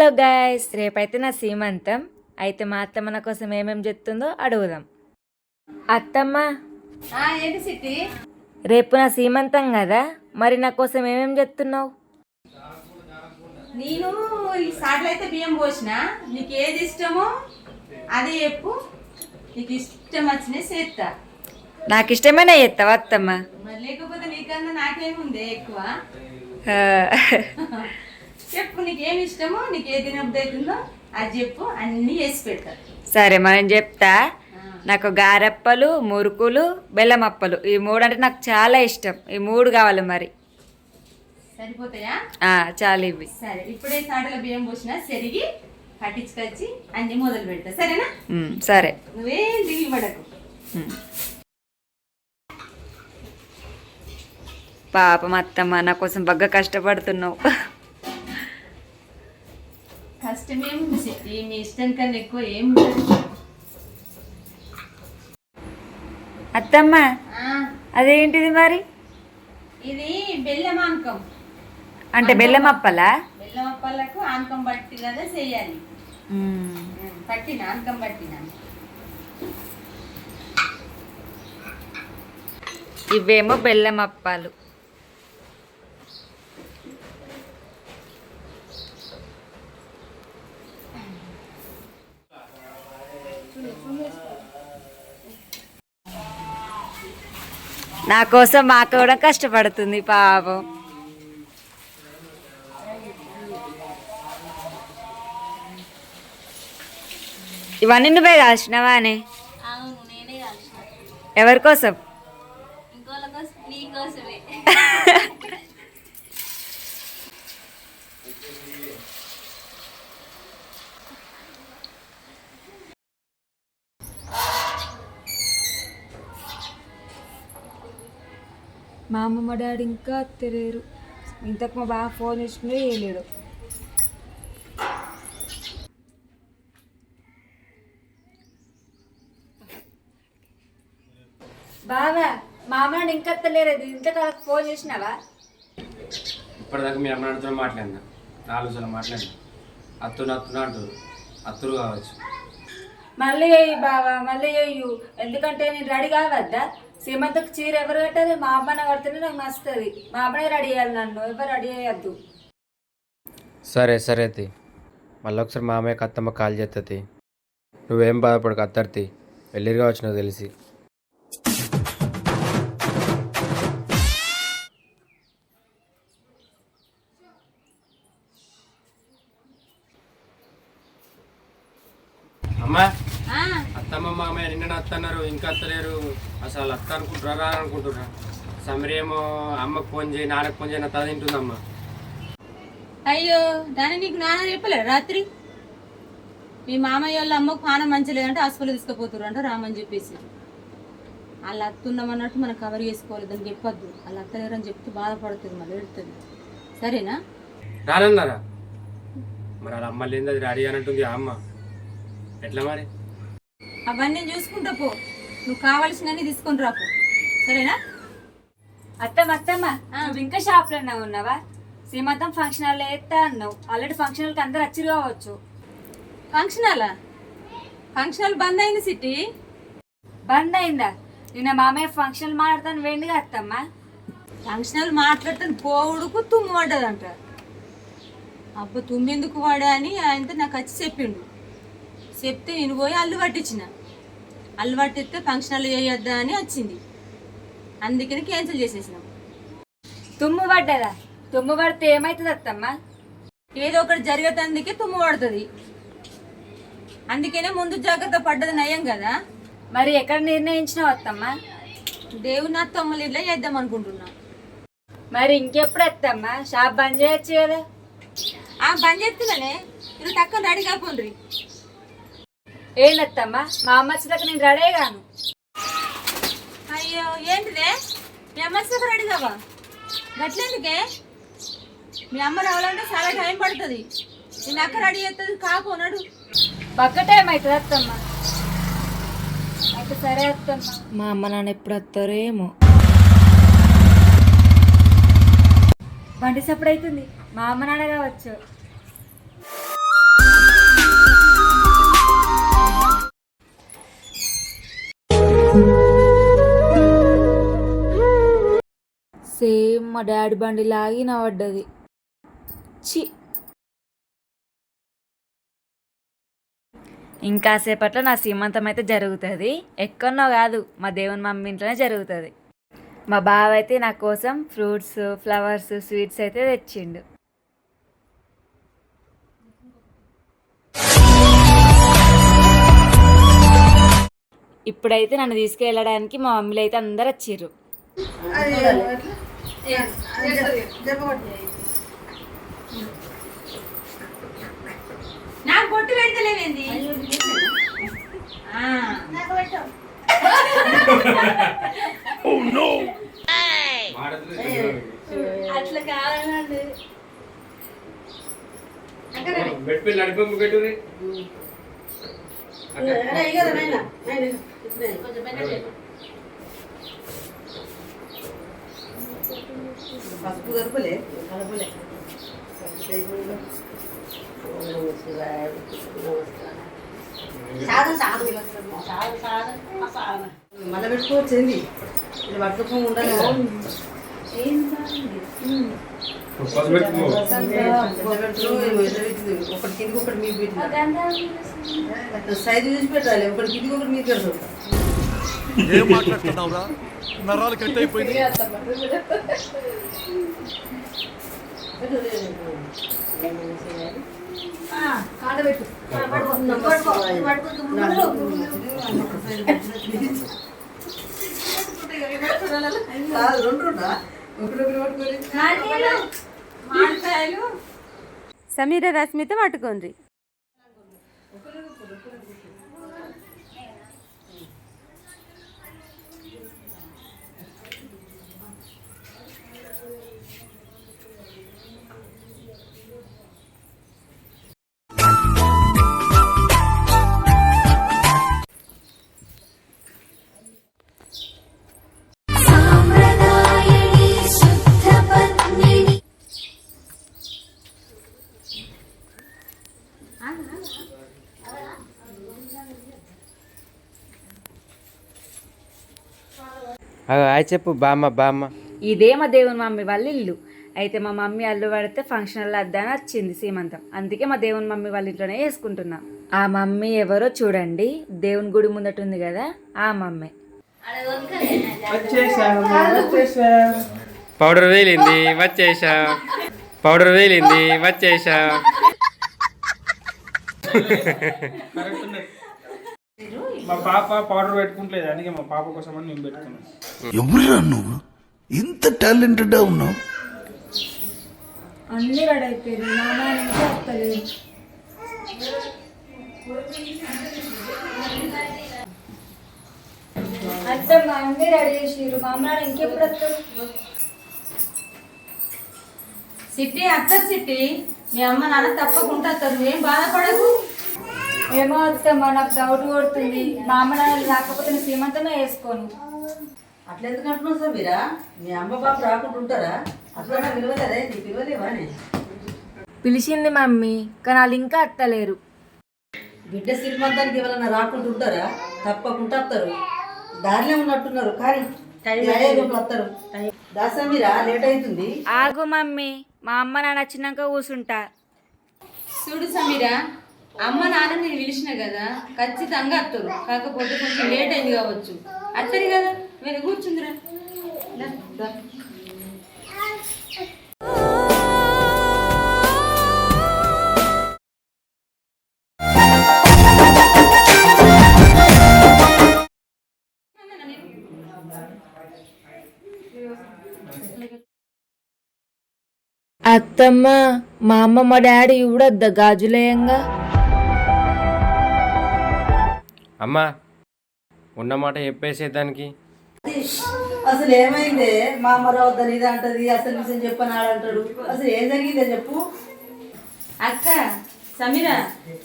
Hello guys, రేపైతే నా సీమంతం. అయితే మా అత్తమ్మ నా కోసం ఏమేమి చెప్తుందో అడుగుదాం. అత్తమ్మ, ఏంటి సిట్టి? రేపు నా సీమంతం కదా, మరి నా కోసం ఏమేమి చెప్తున్నావు? నేను ఈ సార్లు అయితే బియ్యం పోసిన, నీకు ఏది ఇష్టమో అది చెప్పు. నీకు ఇష్టం వచ్చినా చేస్తా. నాకు ఇష్టమైన చెప్తావా అత్తమ్మ? మరి లేకపోతే నీకన్నా నాకేముంది ఎక్కువ. చెప్పు, నీకేమి ఇష్టమో, నీకు ఏ తినబుద్ధి అవుతుందో అది చెప్పు, అన్నీ వేసి పెడతా. సరే, మనం చెప్తా. నాకు గారెప్పలు, మురుకులు, బెల్లమప్పలు, ఈ మూడు అంటే నాకు చాలా ఇష్టం. ఈ మూడు కావాలి మరి. సరిపోతాయా? చాలు ఇవి. సరే, ఇప్పుడే సాటల బియ్యం పోసిన, సెరిగి పట్టించుకొచ్చి అన్ని మొదలు పెడతా. సరేనా? సరే. నువ్వేం దిగులు పడకు. పాపం అత్తమ్మ, నా కోసం బాగా కష్టపడుతున్నావు. కష్టమేముంది సిట్టి, మీ ఇష్టం కన్నా ఎక్కువ ఏముంటుంది. అత్తమ్మ, అదేంటిది మరి? ఇది బెల్లం ఆనకం. అంటే బెల్లం అప్పలా? బెల్లం అప్పలకు ఆనకం బట్టి కదా చెయ్యాలి. పట్టిన ఆనకం పట్టిన. ఇవేమో బెల్లం అప్పాలు. నా కోసం మా అక్క కూడా కష్టపడుతుంది పాపం. ఇవన్నీ నువ్వే కాల్చినవా అని? అవును, నేనే కాల్చిన. ఎవరి కోసం? ఇంకోళ్ళ కోసం, నీ కోసమే. మా అమ్మ మా డాడీ ఇంకా తెలియరు. ఇంతకు మా బాగా ఫోన్ చేసినా వేయలేడు. బావా, మా అమ్మ నాన్న ఇంకా తెలియలేదు. ఇంతకాలకు ఫోన్ చేసినావా? ఇప్పటిదాకా మీ అమ్మ నాన్నతో మాట్లాడినా, 4 సార్లు మాట్లాడినా. అత్తున అంటారు, అత్తురు కావచ్చు. మళ్ళీ అయ్యి బావా, మళ్ళీ అయ్యు. ఎందుకంటే నేను రెడీ కావద్దా? సీమంతకు చీర ఎవరు కట్టాలి? మా అమ్మనే కడితేనే నాకు నచ్చుతుంది. మా అమ్మనే రెడీ చేయాలి, నన్ను ఎవరు రెడీ చేయొద్దు. సరే తి, మళ్ళీ ఒకసారి మా అమ్మయ్యకి అత్తమ్మ కాల్ చేస్తుంది. నువ్వేం బాధపడకు, అత్తర్తి వెళ్ళిరు కావచ్చు నాకు తెలిసి. అమ్మా, అత్తమ్మ మామయ్య నిన్న అత్తన్నారు, ఇంకా అత్తలేరు. అసలు అత్త అనుకుంటున్నారా అనుకుంటున్నా. సమరేమో అమ్మకు ఫోన్ చేయి, నాన్నకు ఫోన్ చేయి, నా తల తింటుందమ్మా. అయ్యో, దాన్ని నీకు నాన్న చెప్పలే రాత్రి? మీ మామయ్య వాళ్ళ అమ్మకు పానం మంచలేదంటే హాస్పిటల్ తీసుకుపోతున్నారు అంట, రామని చెప్పేసి. వాళ్ళు అత్తున్నామన్నట్టు మనం కవర్ చేసుకోవాలి, దాన్ని చెప్పొద్దు. వాళ్ళు అత్తలేరని చెప్తే బాధపడుతుంది, మళ్ళీ పెడుతుంది. సరేనా? రానన్నారా? మరి వాళ్ళ అమ్మ లేని అది రెడీ అని అంటుంది. అమ్మ ఎట్లా మరి? అవన్నీ చూసుకుంటా పో, నువ్వు కావాల్సినవి తీసుకొని రాపో. సరేనా? అత్తమ్మ, నువ్వు ఇంకా షాప్ లోనే ఉన్నావా? సీమంతం ఫంక్షన్ హాల్లో వేస్తా అన్నావు. ఆల్రెడీ ఫంక్షన్ హాల్కి అందరు వచ్చి కావచ్చు. ఫంక్షన్ హాల్ బంద్ అయింది సిటీ. బంద్ అయిందా? నిన్న మామయ్య ఫంక్షన్ మాట్లాడతాను వేండిగా అత్తమ్మ. ఫంక్షన్ హాల్ మాట్లాడుతాను పోవుడుకు తుమ్ము పడ్డదంట. అబ్బా, తుమ్మెందుకు వాడా అని ఆయనతో నాకు వచ్చి చెప్పిండు. చెప్తే నేను పోయి అల్లు పట్టించిన. అల్లు పట్టిస్తే ఫంక్షన్ హాల్ చేయొద్దా అని వచ్చింది. అందుకని క్యాన్సిల్ చేసేసినాం. తుమ్ము పడ్డదా? తుమ్ము పడితే ఏమవుతుంది అత్తమ్మ? ఏదో ఒకటి జరిగేటందుకే తుమ్ము పడుతుంది. అందుకనే ముందు జాగ్రత్త పడ్డది నయం కదా. మరి ఎక్కడ నిర్ణయించినావు అత్తమ్మ? దేవుని అత్తమ్మలు ఇట్లా చేద్దాం అనుకుంటున్నా. మరి ఇంకెప్పుడు అత్తమ్మ? షాప్ బంద్ చేయొచ్చు కదా. బంద్ చేస్తున్నానే, మీరు టక్కన రెడీ కాపోండ్రి. ఏంటత్తమ్మ, మా అమ్మ వచ్చేదాకా నేను రెడీ గాను. అయ్యో, ఏంటిదే? మీ అమ్మ వచ్చాక రెడీ కావా? గట్లేందుకే? మీ అమ్మ రావాలంటే చాలా టైం పడుతుంది. నేను అక్క రెడీ చేస్తుంది, కాపోనాడు. పక్క టైం అవుతుంది అత్తమ్మ. అయితే సరే అత్తమ్మ. మా అమ్మ నాన్న ఎప్పుడు వస్తారో ఏమో. బండి సప్పుడు అవుతుంది. మా అమ్మ నాన్న కావచ్చు. సేమ్ మా డాడీ బండి లాగి నవ్వడ్డది. చి ఇంకాసేపట్లో నా సీమంతం అయితే జరుగుతుంది. ఎక్కడనో కాదు, మా దేవుని మమ్మీ ఇంట్లోనే జరుగుతుంది. మా బావ అయితే నా కోసం ఫ్రూట్స్, ఫ్లవర్స్, స్వీట్స్ అయితే తెచ్చిండు. ఇప్పుడైతే నన్ను తీసుకెళ్ళడానికి మా మమ్మీలు అయితే అందరు వచ్చిర్రు. నాకు బొట్టు పెడతలేవేంది? అట్లా కావాలండి. పసుపు కలుపులే మళ్ళీ పెట్టుకోవచ్చు ఏంది ఇది పట్టుకోకుండా ఉండాలి. ఒకటి కిందికి ఒకటి మీకు పెట్టిన సైజు చూసి పెట్టాలి. ఒకటి కిందికి ఒకటి మీకు పెడతాం. ఏం మాట్లాడుతున్నావురా? నరాలు కట్ అయిపోయింది. మామిడికాయలు సమీర రశ్మిత పట్టుకోండి. చెప్పు బామ్మ బామ్మ. ఇదే మా దేవుని మమ్మీ వాళ్ళ ఇల్లు. అయితే మా మమ్మీ అల్లు పడితే ఫంక్షన్లో అద్దాని వచ్చింది సీమంతం. అందుకే మా దేవుని మమ్మీ వాళ్ళ ఇంట్లోనే వేసుకుంటున్నాం. ఆ మమ్మీ ఎవరో చూడండి, దేవుని గుడి ముందట ఉంది కదా, ఆ మమ్మీ. పౌడర్ వేలింది వచ్చేసా, పౌడర్ వేలింది వచ్చేసా. మా పాప పౌడర్ పెట్టుకుంటలేదు, అందుకే మా పాప కోసం అని మేము పెట్టుకున్నాం. ఎవరురా నువ్వు ఇంత టాలెంటెడ్ ఉన్నావు? అన్ని రెడీ అయిపోయింది, నాన్న నుంచి వస్తలేదు. అత్తమ్మ అన్ని రెడీ చేసిర్రు, మా అమ్మ ఇంకెప్పుడు వస్తారు? సిట్టి అత్తరు సిట్టి, మీ అమ్మ నాన్న తప్పకుండా వస్తారు, నువ్వేం బాధపడకు. ఏమో అత్తమ్మ, నాకు డౌట్ కొడుతుంది. మా అమ్మ నాన్న రాకపోతే నేను సీమంతమే వేసుకోను. అట్లా ఎందుకు అంటున్నావు సార్ మీరా? మీ అమ్మ పాప రాకుండా ఉంటారా? అట్లా పిలవలేదే, నీ పిలవలేవా? పిలిచింది మమ్మీ, కానీ వాళ్ళు ఇంకా అత్తలేరు. బిడ్డ శ్రీమంతానికి ఎవరన్నా రాకుండా ఉంటారా? తప్పకుండా వస్తారు. దారిలో ఉన్నట్టున్నారు, కానీ వస్తారు. దాసా మీరా లేట్ అవుతుంది. ఆగు మమ్మీ, మా అమ్మ నాన్న వచ్చినాక కూర్చుంటా. చూడు సమీరా, అమ్మ నాన్న నేను పిలిచిన కదా, ఖచ్చితంగా అత్తరు. కాకపోతే కొంచెం లేట్ అయింది కావచ్చు, అత్తరు కదా. మీరు కూర్చుందిరా. అత్తమ్మ, మా అమ్మ మా డాడీ ఇవ్వడద్దా గాజులేయంగా? అమ్మా ఉన్నమాట చెప్పేసేదానికి. అసలు ఏమైందే? మా అమ్మ రావద్దని ఇది అంటది, అసలు విషయం చెప్పనాడు అంటాడు. అసలు ఏం జరిగిందే చెప్పు. అక్క సమీరా,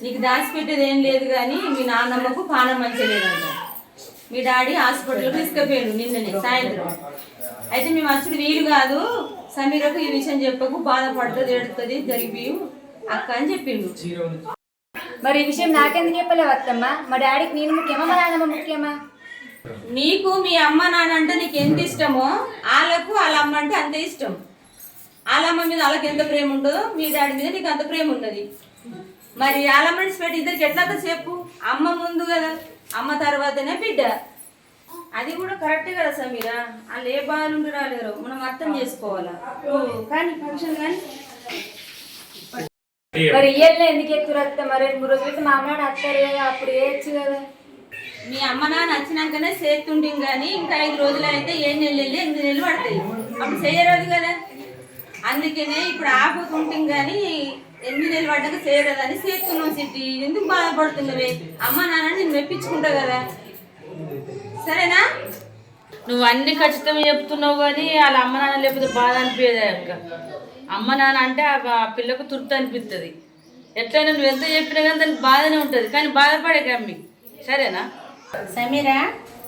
నీకు దాచిపెట్టేది ఏం లేదు, కానీ మీ నాన్నమ్మకు పానం మంచిగా లేదంట. మీ డాడీ హాస్పిటల్కి తీసుకుపోయాడు నిన్ననే సాయంత్రం. అయితే మేము అసలు వీలు కాదు, సమీరకు ఈ విషయం చెప్పకు, బాధపడుతుంది, ఏడుతుంది, జరిగిపోయి అక్క అని చెప్పిండు. మరి ఈ విషయం నాకెందుకు చెప్పలేవు అత్తమ్మ? మా డాడీకి నేను ముఖ్యమా, మా నాన్నమ్మ ముఖ్యమా? నీకు మీ అమ్మ నాన్న అంటే నీకు ఎంత ఇష్టమో వాళ్ళకు వాళ్ళ అమ్మ అంటే అంతే ఇష్టం. వాళ్ళ అమ్మ మీద వాళ్ళకి ఎంత ప్రేమ ఉండదో మీ డాడీ మీద నీకు అంత ప్రేమ ఉన్నది. మరి వాళ్ళ మనసు పెట్టి ఇద్దరికి ఎట్లా చెప్పు? అమ్మ ముందు కదా, అమ్మ తర్వాతనే బిడ్డ. అది కూడా కరెక్టే కదా సమీరా. వాళ్ళు ఏ బాధలు ఉండి రాలేరు, మనం అర్థం చేసుకోవాలా. కానీ ఫంక్షన్ కానీ మరి ఇయ్యట్లే ఎందుకు ఎత్తురత్త? మరి 3 రోజులకి మా అమ్మ నాన్న వస్తారు కదా, అప్పుడు వేయచ్చు కదా. మీ అమ్మ నాన్న వచ్చినాకనే చేస్తుంటాం కానీ ఇంకా 5 రోజులు అయితే 7 నెలలు వెళ్ళి 8 నెలలు పడతాయి, అప్పుడు చేయరాదు కదా. అందుకనే ఇప్పుడు ఆపుకుంటాం కానీ 8 నెలలు పడ్డాక చేయరాదని చేస్తున్నాం. సిట్టి ఎందుకు బాధపడుతున్నవే? అమ్మ నాన్న నేను మెప్పించుకుంటా కదా, సరేనా? నువ్వు అన్ని ఖచ్చితంగా చెప్తున్నావు కానీ వాళ్ళ అమ్మ నాన్న లేకపోతే బాధ అనిపించదు అక్క. అమ్మ నాన్న అంటే ఆ పిల్లకు తృప్తి అనిపిస్తుంది. ఎట్లయినా నువ్వు ఎంత చెప్పినా కానీ దానికి బాధనే ఉంటుంది, కానీ బాధపడే కమ్మి, సరేనా? సమీరా,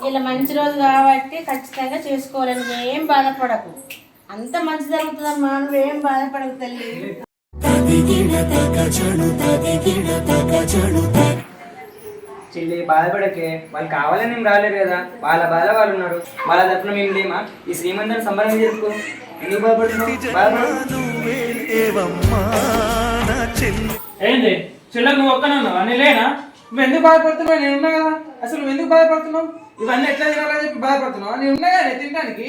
ఇలా మంచి రోజు కాబట్టి ఖచ్చితంగా చేసుకోవాలని ఏం బాధపడకు. అంత మంచి జరుగుతుందమ్మా, నువ్వేం బాధపడకు తల్లి. చెల్లి బాధపడకే, వాళ్ళు కావాలని మేము రాలేరు కదా, వాళ్ళ బాధ వాళ్ళు ఉన్నారు. వాళ్ళ తరఫున మేము లేమా? ఈ శ్రీమంతాన్ని సంబరంగా చేసుకో. ఎందుకు బాధపడుతున్నావు? ఏంటి చెల్లెలు నువ్వు ఒక్కనే ఉన్నావు అని లేనా? నువ్వు ఎందుకు బాధపడుతున్నావు? నేను ఉన్నా కదా. అసలు నువ్వు ఎందుకు బాధపడుతున్నావు? ఇవన్నీ ఎట్లా తినాలని చెప్పి బాధపడుతున్నావు? నేను ఉన్నాగానే తినడానికి.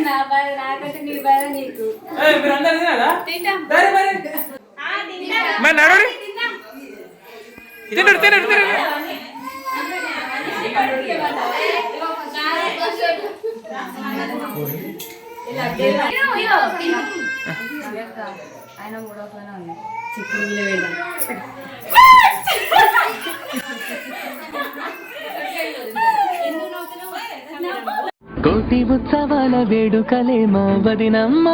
నా బాధ నాకంటే నీ బాధ నీకు. మీరు అందరు తినాలా? మరి మరి నడురి. తినడు. ఆయన మూడో పైన ఉంది చిక్కుళ్ళు వేయడం. కోటి ఉత్సవాల వేడుకలే మా వదినమ్మ.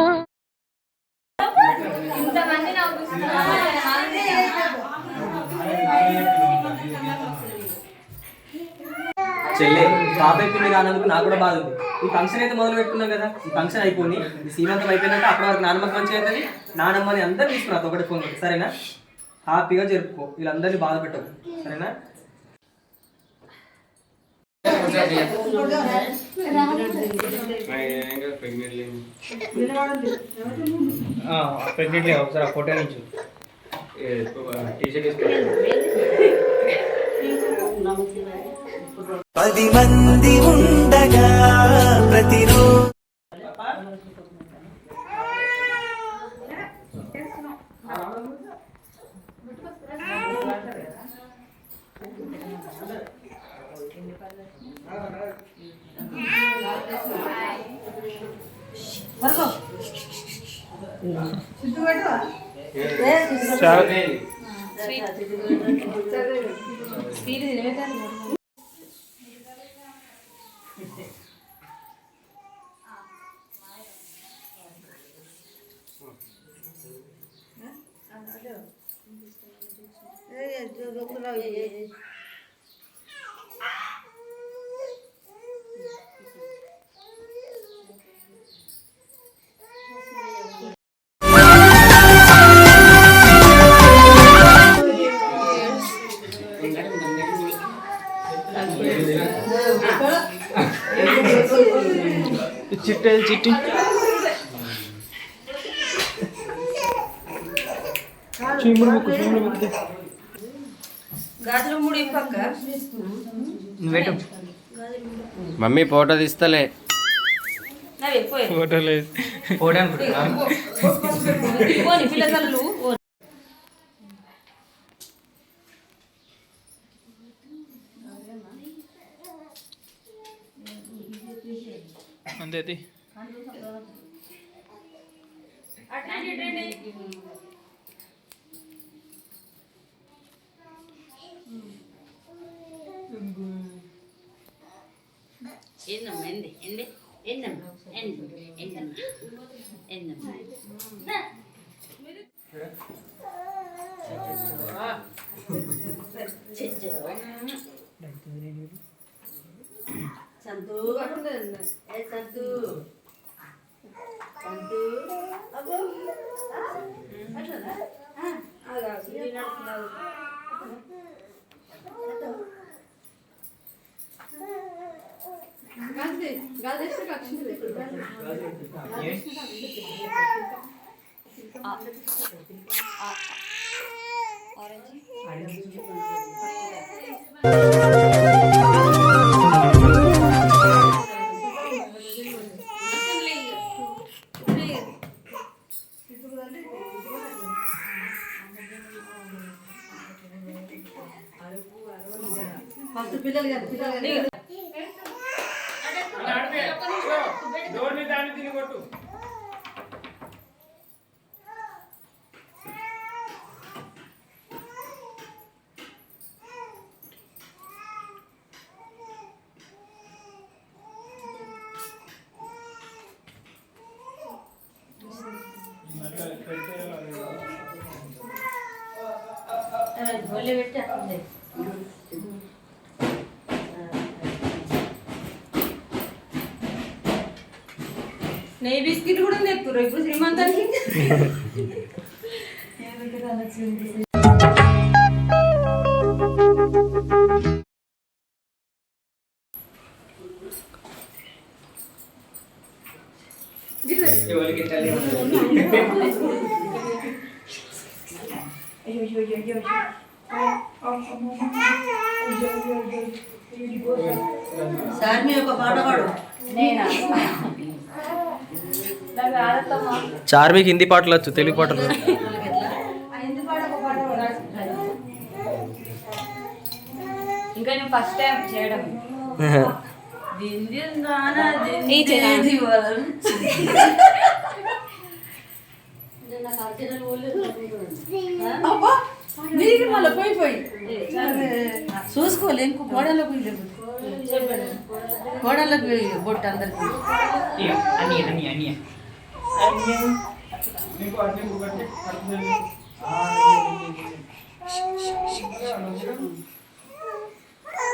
చెల్లె పాప అయిపోయింది కానందుకు నాకు కూడా బాధ ఉంది. ఈ ఫంక్షన్ అయితే మొదలు పెట్టుకున్నాం కదా, ఈ ఫంక్షన్ అయిపోయి ఈ సీమంతం అయిపోయినాక అప్పటి వరకు నాన్నమ్మకి మంచిగా అవుతుంది. నానమ్మని అందరూ తీసుకున్నారు ఒకటి ఫోన్, సరేనా? హ్యాపీగా జరుపుకో, వీళ్ళందరినీ బాధ పెట్టకు, సరేనా? ప్రెగ్నెంట్లీ ఒకసారి ఫోటో నుంచి టీషర్ట్ 10 మంది ఉండగా ప్రతిరోజు చిట్టి గాజులు 3 ఇప్పక్క. నువ్వేటు మమ్మీ ఫోటో తీస్తలే. ఫోటో లేదు. ఫోటో అనుకుంటున్నా. పిల్లలు అంతే. ఫస్ట్ పిల్లలు డోర్ని దాన్ని తిని కొట్టు. నెయ్యి బిస్కెట్ కూడా తెప్పురు ఇప్పుడు శ్రీమంతానికి. సార్ మీ ఒక పాట పాడు. చార్మికి హిందీ పాటలు వచ్చు, తెలుగు పాటలు ఇంకా నేను ఫస్ట్ టైం చేయడం. మీరు మళ్ళీ పోయి చూసుకోలే ఇంకో గోడలో పోయి గోడలకు బొట్టు అందరికి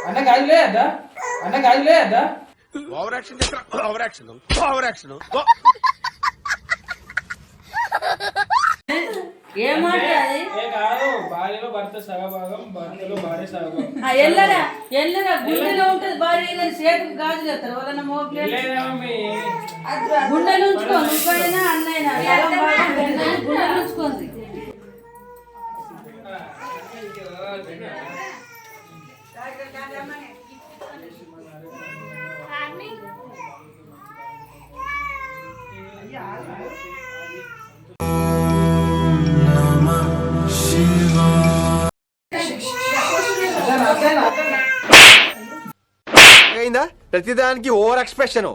అన్న గాజు లేదా అన్న గాజు లేదా కాదు భార్యలో భర్త సగభాగం భర్తలో భార్య సగభాగం. ఎల్లరా ఎల్లరా గుండెలో ఉంటది భార్య సేటు గాజు చేస్తారు వాళ్ళ గుండెలు ఉంచుకో నువ్వైనా అన్నైనా గుండెలు ఉంచుకోండి. ప్రతిదానికి ఓవర్ ఎక్స్ప్రెషన్.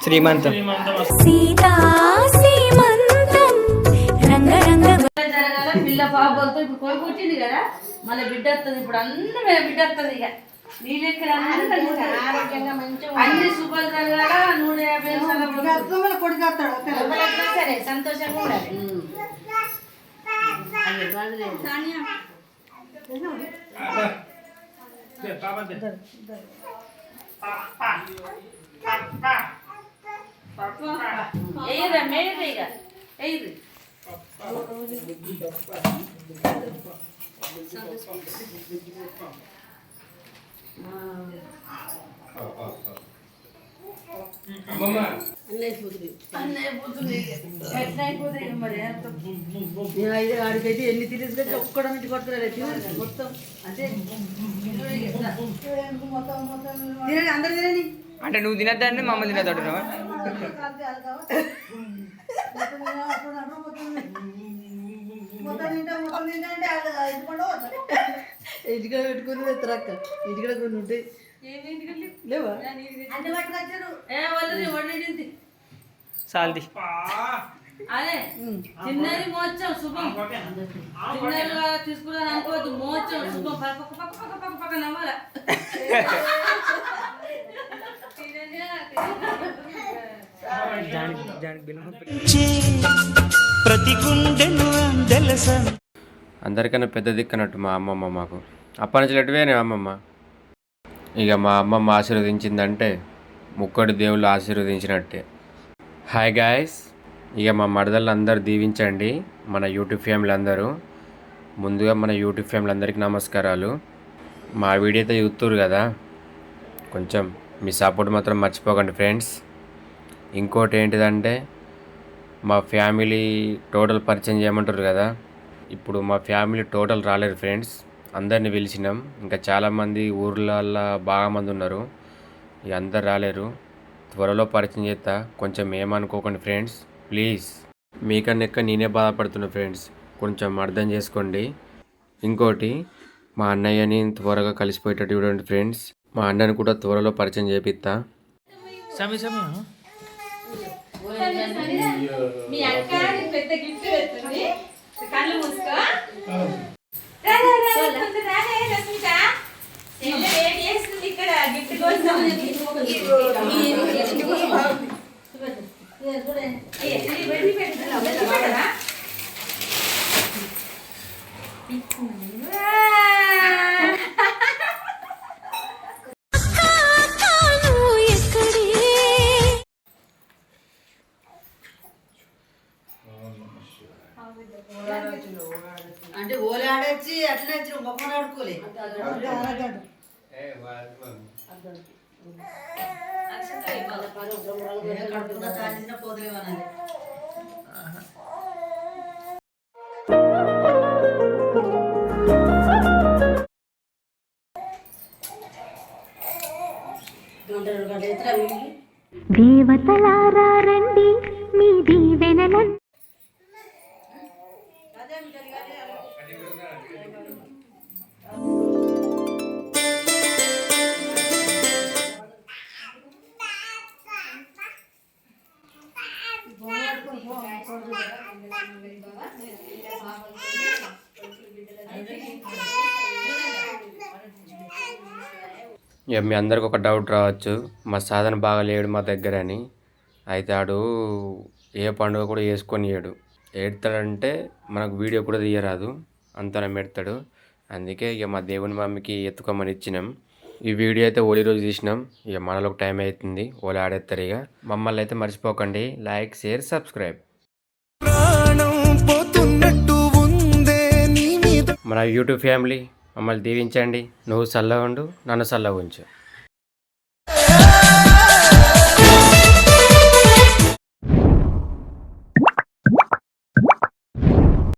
శ్రీమంతం పిల్ల పాపలతో ఇప్పుడు కోడి పుట్టింది కదా మళ్ళీ బిడ్డ వస్తుంది. ఇప్పుడు అన్నీ బిడ్డ వస్తుంది. ఇక నీ లెక్క ఆరోగ్యంగా మంచిగా అన్ని శుభ్రం జరగాల 150 కొడుకు వస్తాడు. సరే సంతోషంగా ఉండాలి. ఆడికైతే ఎన్ని తిరిగి ఒక్కడ నుంచి కొడుతున్నారు మొత్తం అంటే అందరు తినండి. అంటే నువ్వు తినద్దాన్ని మమ్మల్ని తినద్దు. ఇంటికాడ పెట్టుకుని తెత్తరక్క ఇంటికాడ కొన్ని ఉంటాయి లేవా సాల్ది అదే చిన్నది మోచం శుభం చిన్నదిగా తీసుకున్నాను అనుకోవద్దు మోచం శుభం పక్క పక్క పక్క పక్క పక్క నవ్వాల ప్రతి గుండెను అందెలస అందరికన్నా పెద్ద దిక్కనట్టు మా అమ్మమ్మ మాకు అప్పటి నుంచి ఎటువేనే అమ్మమ్మ. ఇక మా అమ్మమ్మ ఆశీర్వదించిందంటే ముక్కడి దేవుళ్ళు ఆశీర్వదించినట్టే. హాయ్ గాయస్, ఇక మా మరదళ్ళు అందరూ దీవించండి మన యూట్యూబ్ ఫ్యామిలీ అందరూ. ముందుగా మన యూట్యూబ్ ఫ్యామిలీ అందరికీ నమస్కారాలు. మా వీడియో అయితే చూస్తున్నారు కదా, కొంచెం మీ సపోర్ట్ మాత్రం మర్చిపోకండి ఫ్రెండ్స్. ఇంకోటి ఏంటిదంటే మా ఫ్యామిలీ టోటల్ పరిచయం చేయమంటారు కదా, ఇప్పుడు మా ఫ్యామిలీ టోటల్ రాలేరు ఫ్రెండ్స్, అందరిని పిలిచినాం. ఇంకా చాలామంది ఊర్లల్లో బాగా మంది ఉన్నారు, ఇక అందరు రాలేరు. త్వరలో పరిచయం చేస్తా, కొంచెం ఏమనుకోకండి ఫ్రెండ్స్ ప్లీజ్. మీకన్నా నేనే బాధపడుతున్నా ఫ్రెండ్స్, కొంచెం అర్థం చేసుకోండి. ఇంకోటి మా అన్నయ్యని త్వరగా కలిసిపోయేటట్టు చూడండి ఫ్రెండ్స్. మా అన్నని కూడా త్వరలో పరిచయం చేపిస్తా. మీ అక్క పెద్ద గిఫ్ట్ పెడుతుంది, కళ్ళు మూసుకో. ఇక్కడ గిఫ్ట్ కోసం అంటే ఓలే ఆడొచ్చి అట్లనే వచ్చి గొప్ప ఆడుకోలే కడుపున తాగిన పోతలేమన్నది. దేవతలారా రండి మీ దీవెనల ఇక మీ అందరికి ఒక డౌట్ రావచ్చు, మా సాధన బాగా లేడు మా దగ్గర అని. అయితే ఆడు ఏ పండుగ కూడా చేసుకొని ఏడు ఏడతాడంటే మనకు వీడియో కూడా తీయరాదు, అంతనే పెడతాడు. అందుకే ఇక మా దేవుని మమ్మీకి ఎత్తుకోమని ఇచ్చినాం. ఈ వీడియో అయితే హోలీ రోజు తీసినాం. ఇక మనలోకి టైం అవుతుంది, హోలీ ఆడేస్తారు. ఇక మమ్మల్ని అయితే మర్చిపోకండి, లైక్ షేర్ సబ్స్క్రైబ్. మన యూట్యూబ్ ఫ్యామిలీ మమ్మల్ని దీవించండి. నువ్వు చల్లగా ఉండు, నన్ను చల్లగా ఉంచు.